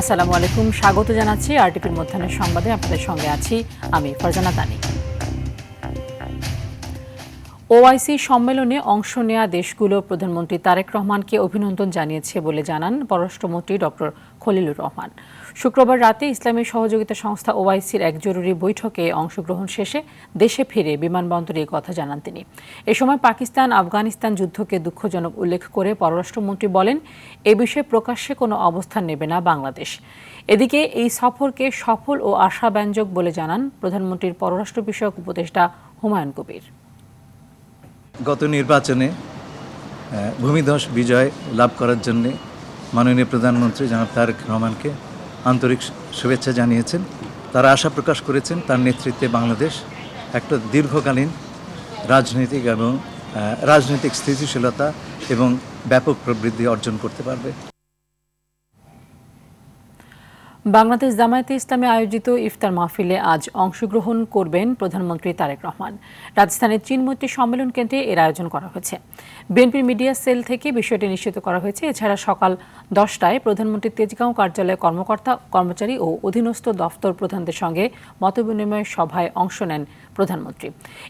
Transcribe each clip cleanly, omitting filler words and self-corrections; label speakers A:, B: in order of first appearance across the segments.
A: আসসালামু আলাইকুম, স্বাগত জানাচ্ছি আরটিভির মধ্যাহ্নের সংবাদে। আপনাদের সঙ্গে আছি আমি ফারজানা তানি। ওআইসি সম্মেলনে অংশ নেয়া দেশগুলো প্রধানমন্ত্রী তারেক রহমানকে অভিনন্দন জানিয়েছে বলে জানান পররাষ্ট্রমন্ত্রী ডক্টর খলিলুর রহমান। শুক্রবার রাতে ইসলামী সহযোগিতা সংস্থা ওআইসির এক জরুরি বৈঠকে অংশগ্রহণ শেষে দেশে ফিরে বিমানবন্দরে এই কথা জানান তিনি। এ সময় পাকিস্তান আফগানিস্তান যুদ্ধকে দুঃখজনক উল্লেখ করে পররাষ্ট্রমন্ত্রী বলেন, এ বিষয়ে প্রকাশ্যে কোনো অবস্থান নেবে না বাংলাদেশ। এদিকে এই সফরকে সফল ও আশাব্যঞ্জক বলে জানান প্রধানমন্ত্রীর পররাষ্ট্র বিষয়ক উপদেষ্টা হুমায়ুন কবির।
B: গত নির্বাচনে ভূমিধস বিজয় লাভ করার জন্য মাননীয় প্রধানমন্ত্রী জনাব তারেক রহমানকে আন্তরিক শুভেচ্ছা জানিয়েছেন। তারা আশা প্রকাশ করেছেন তার নেতৃত্বে বাংলাদেশ একটা দীর্ঘকালীন রাজনৈতিক স্থিতিশীলতা এবং ব্যাপক প্রবৃদ্ধি অর্জন করতে পারবে।
A: বাংলাদেশ জামায়াতে ইসলামে আয়োজিত ইফতার মাহফিলে আজ অংশগ্রহণ করবেন প্রধানমন্ত্রী তারেক রহমান। রাজধানীর চীনমৈত্রী সম্মেলন কেন্দ্রে এর আয়োজন করা হয়েছে। বিএনপির মিডিয়া সেল থেকে বিষয়টি নিশ্চিত করা হয়েছে। এছাড়া সকাল 10টায় প্রধানমন্ত্রীর তেজগাঁও কার্যালয়ে কর্মচারী ও অধীনস্থ দফতর প্রধানদের সঙ্গে মতবিনিময় সভায় অংশ নেন প্রধানমন্ত্রী।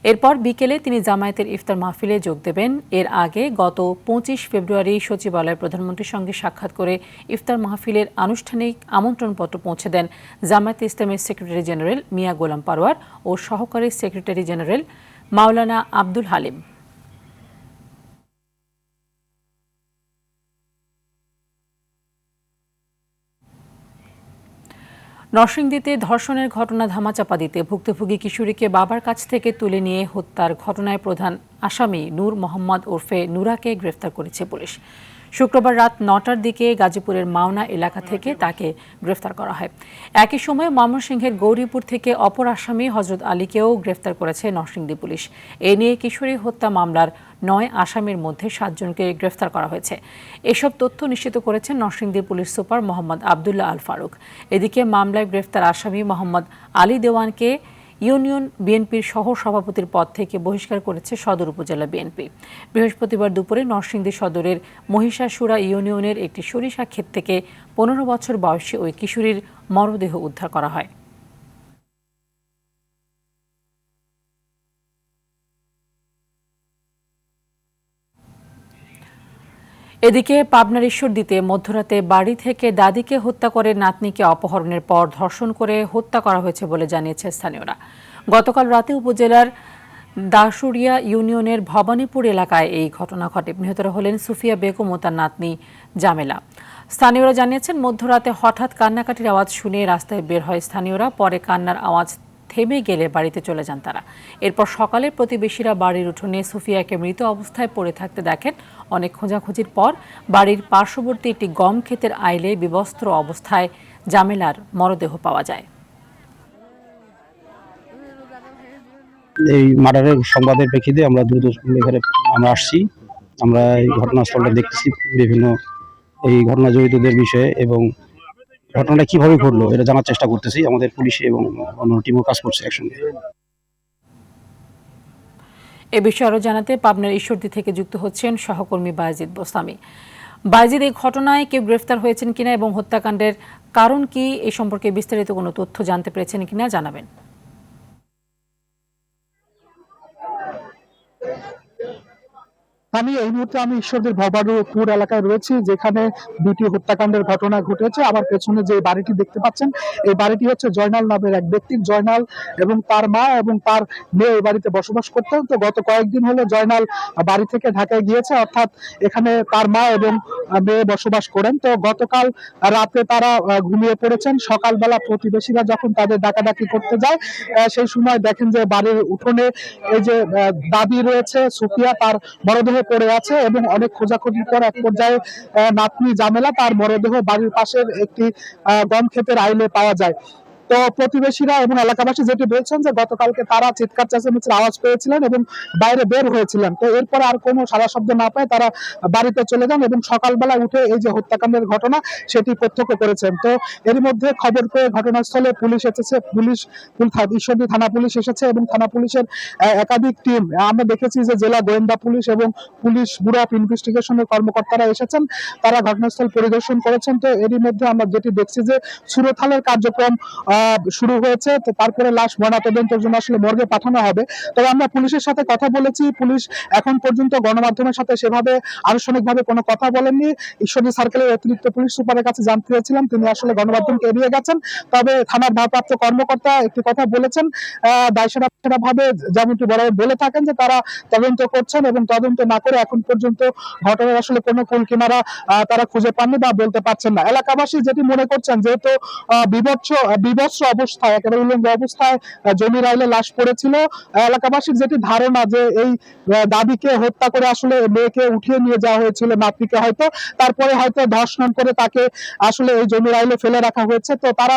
A: এরপর বিকেলে তিনি জামায়াতের ইফতার মাহফিলে যোগ দেবেন। এর আগে গত 25 ফেব্রুয়ারি সচিবালয়ে প্রধানমন্ত্রীর সঙ্গে সাক্ষাৎ করে ইফতার মাহফিলের আনুষ্ঠানিক আমন্ত্রণপত্র পৌঁছে দেন জামায়াতে ইসলামের সেক্রেটারি জেনারেল মিয়া গোলাম পারওয়ার ও সহকারী সেক্রেটারি জেনারেল মাওলানা আব্দুল হালিম। নরসিংদীতে ধর্ষণের ঘটনা ধামাচাপা দিতে ভুক্তভোগী কিশোরীকে বাবার কাছ থেকে তুলে নিয়ে হত্যার ঘটনায় প্রধান আসামি নূর মোহাম্মদ ওরফে নুরাকে গ্রেফতার করেছে পুলিশ। শুক্রবার রাত 9টার দিকে গাজীপুরের মাওনা এলাকা থেকে তাকে গ্রেফতার করা হয়। একই সময় ময়মনসিংহের গৌরীপুর থেকে অপর আসামি হজরত আলীকেও গ্রেফতার করেছে নরসিংদী পুলিশ। এ নিয়ে কিশোরী হত্যা মামলার 9 আসামির মধ্যে 7 জনকে গ্রেফতার করা হয়েছে। এসব তথ্য নিশ্চিত করেছেন নরসিংদী পুলিশ সুপার মোহাম্মদ আবদুল্লাহ আল ফারুক। এদিকে মামলায় গ্রেফতার আসামি মোহাম্মদ আলী দেওয়ানকে ইউনিয়ন বিএনপির সহ সভাপতির পদ থেকে বহিষ্কার করেছে সদর উপজেলা বিএনপি। বৃহস্পতিবার দুপুরে নরসিংদী সদরের মহিষাসুরা ইউনিয়নের একটি সরিষা ক্ষেত থেকে 15 বছর বয়সী ওই কিশোরীর মরদেহ উদ্ধার করা হয়। এদিকে পাবনার ঈশ্বরদীতে মধ্যরাতে বাড়ি থেকে দাদিকে হত্যা করে নাতনিকে অপহরণের পর ধর্ষণ করে হত্যা করা হয়েছে বলে জানিয়েছে স্থানীয়রা। গতকাল রাতে উপজেলার দাসুরিয়া ইউনিয়নের ভবানীপুর এলাকায় এই ঘটনা ঘটে। নিহতরা হলেন সুফিয়া বেগম ও তার নাতনি জামেলা। স্থানীয়রা জানিয়েছেন, মধ্যরাতে হঠাৎ কান্নাকাটির আওয়াজ শুনে রাস্তায় বের হয় স্থানীয়রা। পরে কান্নার আওয়াজ থেমে গেলে বাড়িতে চলে যান তারা। এরপর সকালে প্রতিবেশীরা বাড়ির উঠোনে সুফিয়াকে মৃত অবস্থায় পড়ে থাকতে দেখেন। অনেক খোঁজাখুঁজির পর বাড়ির পার্শ্ববর্তী একটি গম ক্ষেতের আইলে বিবস্ত্র অবস্থায় জামেলার মরদেহ পাওয়া যায়।
C: এই মার্ডারের সংবাদের প্রেক্ষিতে আমরা দ্রুত এখানে আসছি। আমরা এই ঘটনাস্থলটা দেখতেছি, বিভিন্ন এই ঘটনা জড়িতদের বিষয়ে এবং ঘটনাটা কিভাবে ঘটলো এটা জানার চেষ্টা করতেছি। আমাদের পুলিশ এবং অন্য টিমও কাজ করছে একসঙ্গে।
A: এ বিষয়ে আরো জানাতে পাবনার ঈশ্বরদী থেকে যুক্ত হচ্ছেন সহকর্মী বায়েজিদ বোস্তামি। বায়েজিদ, এই ঘটনায় কেউ গ্রেফতার হয়েছেন কিনা এবং হত্যাকাণ্ডের কারণ কি, এই সম্পর্কে বিস্তারিত কোনো তথ্য জানতে পেরেছেন কিনা জানাবেন।
D: এই মুহূর্তে আমি ঈশ্বরদীর ভবানীপুর এলাকায় রয়েছি, যেখানে দুটি হত্যাকাণ্ডের ঘটনা ঘটেছে। আমার পেছনে যে বাড়িটি দেখতে পাচ্ছেন, এই বাড়িটি হচ্ছে জয়নাল নামের এক ব্যক্তির। জয়নাল এবং তার মা এবং তার মেয়ে এই বাড়িতে বসবাস করতেন। তো গত কয়েকদিন হলো জয়নাল বাড়ি থেকে ঢাকায় গিয়েছে, অর্থাৎ এখানে তার মা এবং মেয়ে বসবাস করেন। তো গতকাল রাতে তারা ঘুমিয়ে পড়েছেন। সকালবেলা প্রতিবেশীরা যখন তাদের ডাকাডাকি করতে যায়, সেই সময় দেখেন যে বাড়ির উঠোনে এই যে দাদি রয়েছে সুফিয়া, তার মরদেহ পড়ে আছে এবং অনেক খোঁজাখুঁজির পর এক পর্যায়ে নাতনি জামেলা তার মরদেহ বাড়ির পাশের একটি গম ক্ষেতের আইলে পাওয়া যায়। তো প্রতিবেশীরা এবং এলাকাবাসী যেটি বলছেন যে গতকালকে তারা চিৎকার চেঁচামেচির আওয়াজ পেয়েছিলেন এবং বাইরে বের হয়েছিলেন। তো এরপর আর কোনো সাড়া শব্দ না পায় তারা বাড়িতে চলে যান এবং সকালবেলা উঠে এই যে হত্যাকাণ্ডের ঘটনা সেটি প্রত্যক্ষ করেছেন। তো এর মধ্যে খবর পেয়ে ঘটনাস্থলে পুলিশ এসেছে, ঈশ্বরদী থানা পুলিশ এসেছে এবং থানা পুলিশের একাধিক টিম আমরা দেখেছি যে জেলা গোয়েন্দা পুলিশ এবং পুলিশ ব্যুরো অফ ইনভেস্টিগেশনের কর্মকর্তারা এসেছেন, তারা ঘটনাস্থল পরিদর্শন করেছেন। তো এরই মধ্যে আমরা যেটি দেখছি যে সুরথালের কার্যক্রম শুরু হয়েছে। তো তারপরে লাশ ময়নাতদন্তের জন্য আসলে মর্গে পাঠানো হবে। তবে আমরা পুলিশের সাথে কথা বলেছি, পুলিশ এখন পর্যন্ত গণমাধ্যমের সাথে সেভাবে আনুষ্ঠানিকভাবে কোনো কথা বলেননি। ঈশ্বরদী সার্কেলের অতিরিক্ত পুলিশ সুপারের কাছে জানতে চেয়েছিলাম, তিনি আসলে গণমাধ্যমকে এড়িয়ে গেছেন। তবে থানার ভারপ্রাপ্ত কর্মকর্তা একটি কথা বলেছেন, দায়সারা ভাবে যেমনটি বলে থাকেন যে তারা তদন্ত করছেন এবং তদন্ত না করে এখন পর্যন্ত ঘটনার আসলে কোনো কুল কিনারা তারা খুঁজে পাননি বা বলতে পারছেন না। এলাকাবাসী যেটি মনে করছেন, যেহেতু বিভৎস অবস্থায়, একেবারে উলঙ্গ অবস্থায় জমির আইলে লাশ পড়েছিল, এলাকাবাসীর যেটি ধারণা যে এই দাদিকে হত্যা করে আসলে মেয়েকে উঠিয়ে নিয়ে যাওয়া হয়েছিল, নাতনিকে হয়তো, তারপরে হয়তো ধর্ষণ করে তাকে আসলে এই জমির আইলে ফেলে রাখা হয়েছে। তো তারা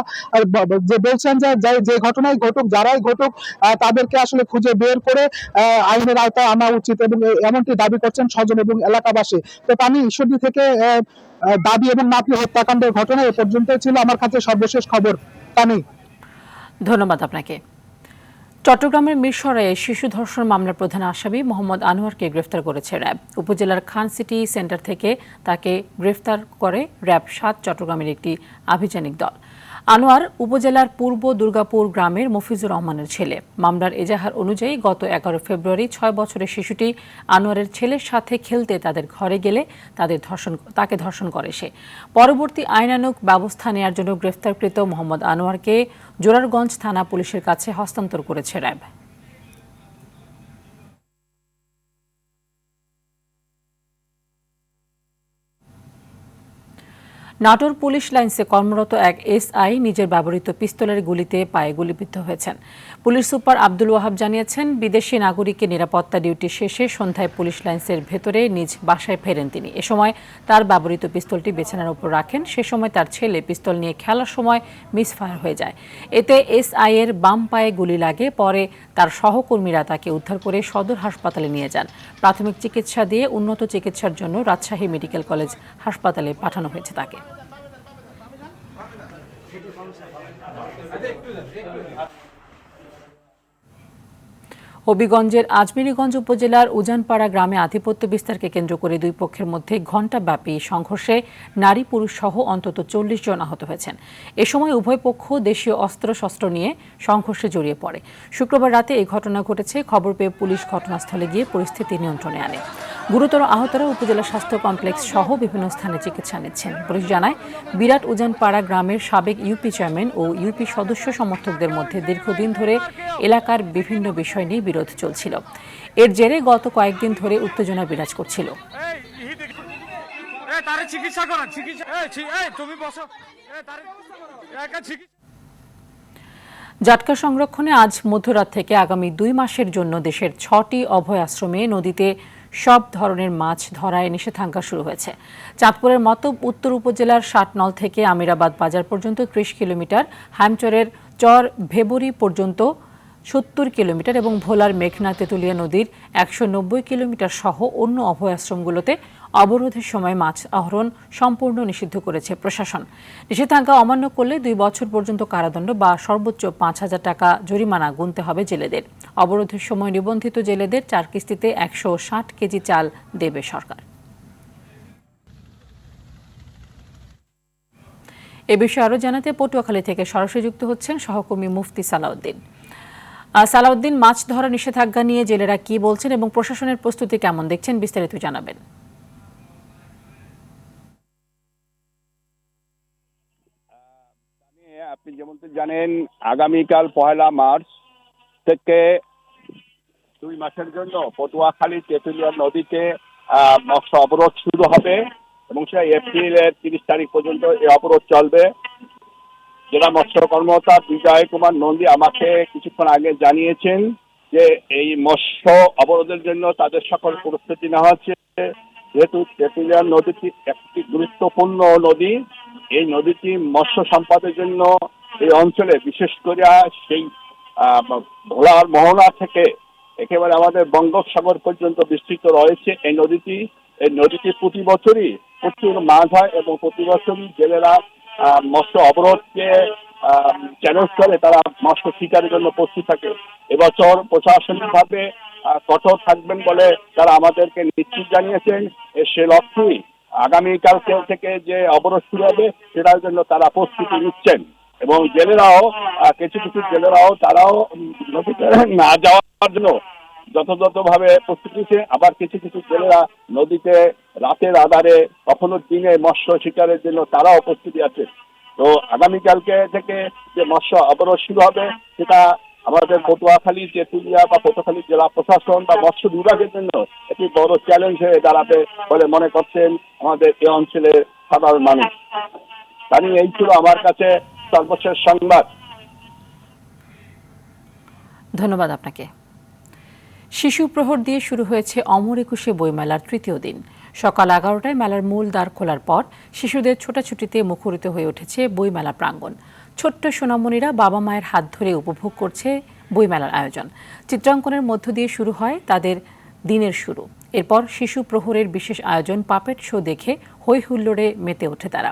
D: যে বলছেন যে যে ঘটনাই ঘটুক, যারাই ঘটুক, তাদেরকে আসলে খুঁজে বের করে আইনের আওতায় আনা উচিত এবং এমনটি দাবি করছেন স্বজন এবং এলাকাবাসী। তো আমি ঈশ্বরদী থেকে দাদি এবং নাতনি হত্যাকাণ্ডের ঘটনা এ পর্যন্ত ছিল আমার কাছে সর্বশেষ খবর। তানি,
A: ধন্যবাদ আপনাকে। চট্টগ্রামের মিরসরাইয়ে শিশু ধর্ষণ মামলার প্রধান আসামি মোহাম্মদ আনোয়ারকে গ্রেফতার করেছে র্যাব। উপজেলার খান সিটি সেন্টার থেকে তাকে গ্রেফতার করে র্যাব ৭ চট্টগ্রামের একটি আভিযানিক দল। আনোয়ার উপজেলার পূর্ব দুর্গাপুর গ্রামের মফিজুর রহমানের ছেলে। মামলার এজাহার অনুযায়ী গত ১১ ফেব্রুয়ারি ৬ বছরের শিশুটি আনোয়ারের ছেলের সাথে খেলতে তাদের ঘরে গেলে তাকে ধর্ষণ করে সে। পরবর্তী আইনানুগ ব্যবস্থা নেওয়ার জন্য গ্রেফতারকৃত মোহাম্মদ আনোয়ারকে জোরারগঞ্জ থানা পুলিশের কাছে হস্তান্তর করেছে র্যাব। নাটোর পুলিশ লাইন্সে কর্মরত এক এসআই নিজের ব্যবহৃত পিস্তলের গুলিতে পায়ে গুলিবিদ্ধ হয়েছেন। পুলিশ সুপার আব্দুল ওয়াহাব জানিয়েছেন, বিদেশি নাগরিকের নিরাপত্তা ডিউটি শেষে সন্ধ্যায় পুলিশ লাইন্সের ভেতরে নিজ বাসায় ফেরেন তিনি। এ সময় তার ব্যবহৃত পিস্তলটি বিছানার উপর রাখেন। সে সময় তার ছেলে পিস্তল নিয়ে খেলার সময় মিসফায়ার হয়ে যায়। এতে এসআই এর বাম পায়ে গুলি লাগে। পরে তার সহকর্মীরা তাকে উদ্ধার করে সদর হাসপাতালে নিয়ে যান। প্রাথমিক চিকিৎসা দিয়ে উন্নত চিকিৎসার জন্য রাজশাহী মেডিকেল কলেজ হাসপাতালে পাঠানো হয়েছে তাকে। হবিগঞ্জের আজমিরীগঞ্জ উপজেলার উজানপাড়া গ্রামে আধিপত্য বিস্তারকে কেন্দ্র করে দুই পক্ষের মধ্যে ঘণ্টাব্যাপী সংঘর্ষে নারী পুরুষ সহ অন্তত ৪০ জন আহত হয়েছেন। এ সময় উভয় পক্ষ দেশীয় অস্ত্রশস্ত্র নিয়ে সংঘর্ষে জড়িয়ে পড়ে। শুক্রবার রাতে এই ঘটনা ঘটেছে। খবর পেয়ে পুলিশ ঘটনাস্থলে গিয়ে পরিস্থিতি নিয়ন্ত্রণে আনে। গুরুতর আহতরা উপজেলা স্বাস্থ্য কমপ্লেক্স সহ বিভিন্ন স্থানে চিকিৎসা নিচ্ছেন। পুলিশ জানায়, বিরাট উজানপাড়া গ্রামের সাবেক ইউপি চেয়ারম্যান ও ইউপি সদস্য সমর্থকদের মধ্যে দীর্ঘদিন ধরে এলাকার বিভিন্ন বিষয় নিয়ে বিরোধ চলছিল। এর জেরে গত কয়েকদিন ধরে উত্তেজনা বিরাজ করছিল। জাটকা সংরক্ষণে আজ মধ্যরাত থেকে আগামী ২ মাসের জন্য দেশের ৬টি অভয় আশ্রমে নদীতে সব ধরনের মাছ ধরায় নিষেধাজ্ঞা শুরু হয়েছে। চাঁদপুরের মতো উত্তর উপজেলার ষাটনল থেকে আমিরাবাদ বাজার পর্যন্ত ৩০ কিলোমিটার, হামচরের চর ভেবরি পর্যন্ত ৭০ কিলোমিটার এবং ভোলার মেঘনা তেঁতুলিয়া নদীর ১৯০ কিলোমিটার সহ অন্য অভয় আশ্রমগুলোতে অবরোধের সময় মাছ আহরণ সম্পূর্ণ নিষিদ্ধ করেছে প্রশাসন। নিষেধাজ্ঞা অমান্য করলে ২ বছর পর্যন্ত কারাদণ্ড বা সর্বোচ্চ ৫,০০০ টাকা জরিমানা গুনতে হবে জেলেদের। অবরোধের সময় নিবন্ধিত জেলেদের ৪ কিস্তিতে ১৬০ কেজি চাল দেবে সরকার। এ বিষয়ে আরও জানাতে পটুয়াখালী থেকে সরাসরি যুক্ত হচ্ছেন সহকর্মী মুফতি সালাউদ্দিন। সালাউদ্দিন, মাছ ধরা নিষেধাজ্ঞা নিয়ে জেলেরা কি বলছেন এবং প্রশাসনের প্রস্তুতি কেমন দেখছেন, বিস্তারিত জানাবেন।
E: আপনি যেমন জানেন, আগামীকাল ১ মার্চ থেকে ২ মাসের জন্য পটুয়াখালী তেঁতুলিয়া নদীতে মৎস্য অবরোধ শুরু হবে এবং সেটা এপ্রিলের ৩০ তারিখ পর্যন্ত এই অবরোধ চলবে। জেলা মৎস্য কর্মকর্তা বিজয় কুমার নন্দী আমাকে কিছুক্ষণ আগে জানিয়েছেন যে এই মৎস্য অবরোধের জন্য তাদের সকল প্রস্তুতি নেওয়া হচ্ছে। যেহেতু তেঁতুলিয়া নদীটি একটি গুরুত্বপূর্ণ নদী, এই নদীটি মৎস্য সম্পদের জন্য এই অঞ্চলে বিশেষ করে সেই ভোলার মোহনা থেকে একেবারে আমাদের বঙ্গোপসাগর পর্যন্ত বিস্তৃত রয়েছে এই নদীটি প্রতি বছরই প্রচুর মাছ হয় এবং প্রতি বছরই জেলেরা মৎস্য অবরোধকে চ্যালেঞ্জ করে তারা মৎস্য শিকারের জন্য প্রস্তুত থাকে। এবছর প্রশাসনিকভাবে কঠোর থাকবেন বলে তারা আমাদেরকে নিশ্চিত জানিয়েছেন। সে লক্ষ্যেই আগামীকাল থেকে যে অবরোধ শুরু হবে সেটার জন্য তারা প্রস্তুতি নিচ্ছেন এবং জেলেরাও কিছু জেলেরাও তারাও নদীতে না যাওয়ার জন্য যথাযথভাবে প্রস্তুতি নিচ্ছে। আবার কিছু জেলেরা নদীতে রাতের আধারে কখনো দিনে মৎস্য শিকারের জন্য তারাও প্রস্তুতি আছে। তো আগামীকালকে থেকে যে মৎস্য অবরোধ শুরু হবে সেটা আমাদের পটুয়াখালী তেঁতুলিয়া বা পটুয়াখালী জেলা প্রশাসন বা মৎস্য বিভাগের জন্য একটি বড় চ্যালেঞ্জ হয়ে দাঁড়াবে বলে মনে করছেন আমাদের এই অঞ্চলের সাধারণ মানুষ। তাই এই ছিল আমার কাছে সর্বশেষ সংবাদ।
A: ধন্যবাদ আপনাকে। শিশু প্রহর দিয়ে শুরু হয়েছে অমর একুশে বইমেলার তৃতীয় দিন। সকাল 11টায় মেলার মূল দ্বার খোলার পর শিশুদের ছোটাছুটিতে মুখরিত হয়ে উঠেছে বইমেলা প্রাঙ্গণ। ছোট্ট সোনামণিরা বাবা মায়ের হাত ধরে উপভোগ করছে বইমেলার আয়োজন। চিত্রাঙ্কনের মধ্য দিয়ে শুরু হয় তাদের দিনের শুরু। এরপর শিশু প্রহরের বিশেষ আয়োজন পাপেট শো দেখে হৈ হুল্লোড়ে মেতে ওঠে তারা।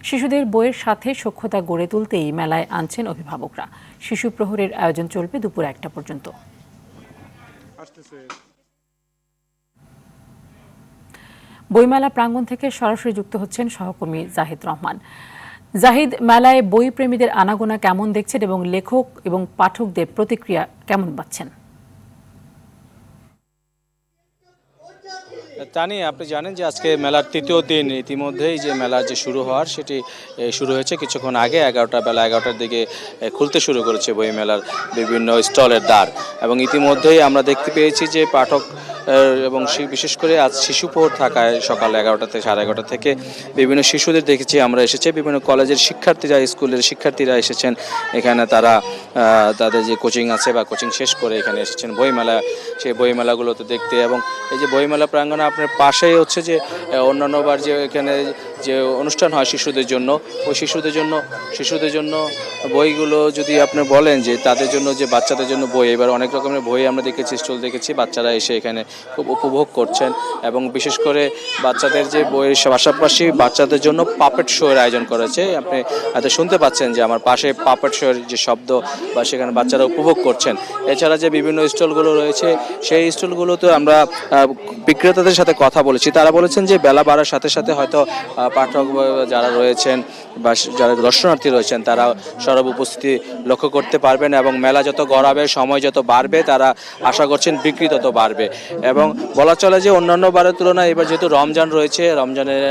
A: শিশুদের বইয়ের সাথে সখ্যতা গড়ে তুলতেই মেলায় আনছেন অভিভাবকরা। শিশু প্রহরের আয়োজন চলবে দুপুর 1টা পর্যন্ত। বইমেলা প্রাঙ্গণ থেকে সরাসরি যুক্ত হচ্ছেন সহকর্মী জাহিদ রহমান। জাহিদ, মেলায় বই প্রেমীদের আনাগোনা কেমন দেখছেন এবং লেখক এবং পাঠকদের প্রতিক্রিয়া কেমন পাচ্ছেন?
F: তানি, আপনি জানেন যে আজকে মেলার তৃতীয় দিন। ইতিমধ্যেই যে মেলার যে শুরু হওয়ার সেটি শুরু হয়েছে কিছুক্ষণ আগে। বেলা 11টার দিকে খুলতে শুরু করেছে বই মেলার বিভিন্ন স্টলের দ্বার এবং ইতিমধ্যেই আমরা দেখতে পেয়েছি যে পাঠক এবং বিশেষ করে আজ শিশু প্রহর থাকায় সকাল 11টা থেকে 11:30 থেকে বিভিন্ন শিশুদের দেখেছি আমরা এসেছে। বিভিন্ন কলেজের শিক্ষার্থীরা, স্কুলের শিক্ষার্থীরা এসেছেন এখানে। তারা তাদের যে কোচিং আছে বা কোচিং শেষ করে এখানে এসেছেন বইমেলা, সেই বইমেলাগুলোতে দেখতে। এবং এই যে বইমেলা প্রাঙ্গণে আপনার পাশেই হচ্ছে যে অন্যান্যবার যে এখানে যে অনুষ্ঠান হয় শিশুদের জন্য, ওই শিশুদের জন্য বইগুলো যদি আপনি বলেন যে তাদের জন্য যে বাচ্চাদের জন্য বই, এবার অনেক রকমের বই আমরা দেখেছি, স্টল দেখেছি। বাচ্চারা এসে এখানে খুব উপভোগ করছেন এবং বিশেষ করে বাচ্চাদের যে বইয়ের পাশাপাশি বাচ্চাদের জন্য পাপেট শো এর আয়োজন করেছে। আপনি হয়তো শুনতে পাচ্ছেন যে আমার পাশে পাপেট শো এর যে শব্দ বা সেখানে বাচ্চারা উপভোগ করছেন। এছাড়া যে বিভিন্ন স্টলগুলো রয়েছে সেই স্টলগুলোতে আমরা বিক্রেতাদের সাথে কথা বলেছি। তারা বলেছেন যে বেলা বাড়ার সাথে সাথে হয়তো পাঠক যারা রয়েছেন বা যারা দর্শনার্থী রয়েছেন তারা সরব উপস্থিতি লক্ষ্য করতে পারবেন এবং মেলা যত গড়াবে, সময় যত বাড়বে, তারা আশা করছেন বিক্রি তত বাড়বে। এবং বলা চলে যে অন্যান্য বারের তুলনায় এবার যেহেতু রমজান রয়েছে, রমজানের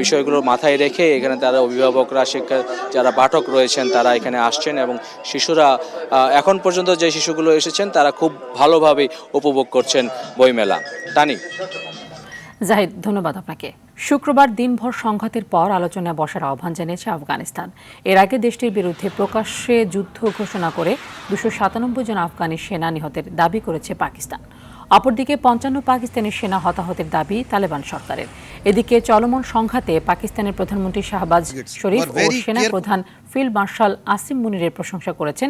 F: বিষয়গুলো মাথায় রেখে এখানে তারা অভিভাবকরা, যারা পাঠক রয়েছেন তারা এখানে আসছেন এবং শিশুরা এখন পর্যন্ত যে শিশুগুলো এসেছেন তারা খুব ভালোভাবে উপভোগ করছেন বইমেলা। তানি।
A: জাহিদ, ধন্যবাদ আপনাকে। শুক্রবার দিনভর সংঘাতের পর আলোচনায় বসার আহ্বান জানিয়েছে আফগানিস্তান। এর আগে দেশটির বিরুদ্ধে প্রকাশ্যে যুদ্ধ ঘোষণা করে 297 জন আফগানি সেনা নিহতের দাবি করেছে পাকিস্তান। অপরদিকে 55 পাকিস্তানি সেনা হতাহতের দাবি তালেবান সরকারের। এদিকে চলমান সংঘাতে পাকিস্তানের প্রধানমন্ত্রী শাহবাজ শরীফ ও সেনা প্রধান ফিল্ড মার্শাল আসিম মুনিরের প্রশংসা করেছেন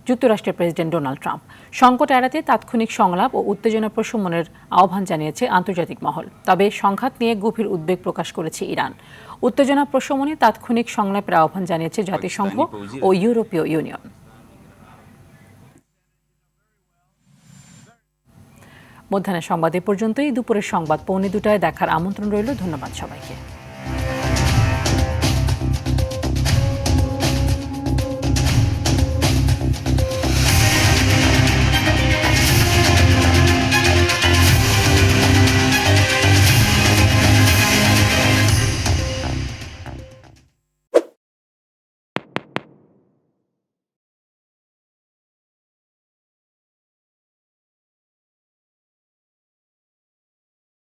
A: যুক্তরাষ্ট্রের প্রেসিডেন্ট ডোনাল্ড ট্রাম্প। সংকট এড়াতে তাৎক্ষণিক সংলাপ ও উত্তেজনা প্রশমনের আহ্বান জানিয়েছে আন্তর্জাতিক মহল। তবে সংঘাত নিয়ে গভীর উদ্বেগ প্রকাশ করেছে ইরান। উত্তেজনা প্রশমনে তাৎক্ষণিক সংলাপের আহ্বান জানিয়েছে জাতিসংঘ ও ইউরোপীয় ইউনিয়ন। মধ্যাহ্নের সংবাদ এ পর্যন্তই। দুপুরের সংবাদ 1:45টায় দেখার আমন্ত্রণ রইল। ধন্যবাদ সবাইকে।